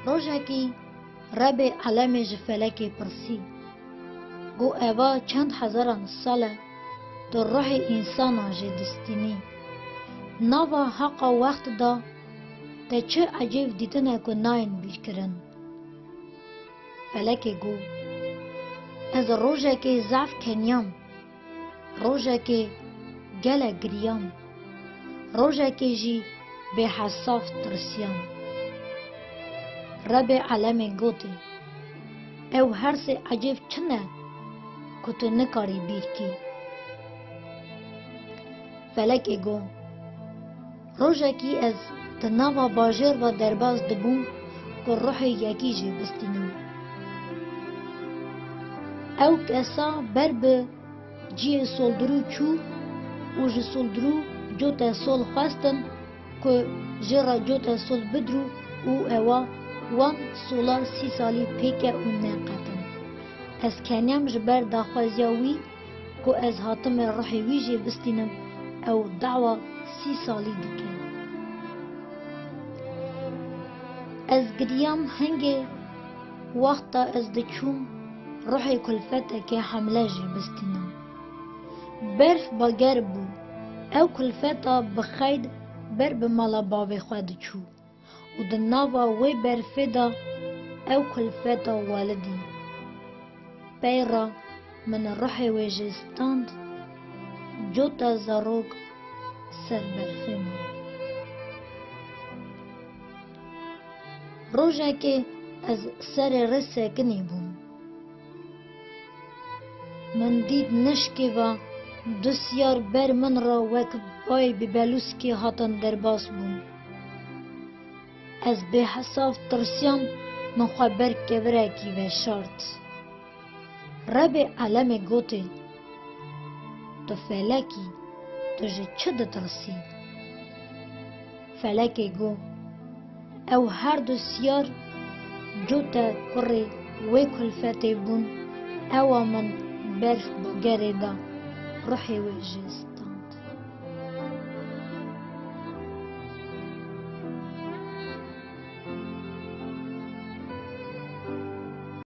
روژکی رب علم جفلکی پرسی گو اوا چند هزاران ساله در روح انسان جدستینی نوا حقا وقت دا ته چه عجیب دیدنه که ناین بیش کرن فلکی گو از روژکی ضعف کنیم روژکی گله گریم روژکی جی به حساف ترسیم رب علم گوتی او هر سه عجیب چنه که تو نکاری بیر کی فلکی گو روژکی از تناوا باجر و درباز دبون که روح یکی جی بستینیم او کسا بر به جی سولدرو چو و جی سولدرو جوتا سول خواستن که جرا جوتا سول بدرو و اوا وان سولا 30 سالی پیکه و نقطن از کنیم جبر داخوازیاوی که از حاتم روحی ویجی بستینم او دعوه 30 سالی دکن از گریم هنگه وقتا از دچوم روحی کلفته که حمله جی بستینم برف باگر بو او کلفتا بخید بر بمالا باوی خود چو و دناوا وی برفه دا او کلفتا والدی پیرا من روحی وی جستاند جوتا زاروگ سر برفه من روژه که از سر رسه کنی بوم من دید نشکی و دسیار بر من را وک بای ببلوس که هاتن درباس بوم از به حساف ترسیان من خبر کبره کی و شارت رب علم گوته تو فلکی تو جه چه دترسی فلکی گو او هر دسیار جوتا کره وی کلفته بون او من برف بگره دا روحی وی جست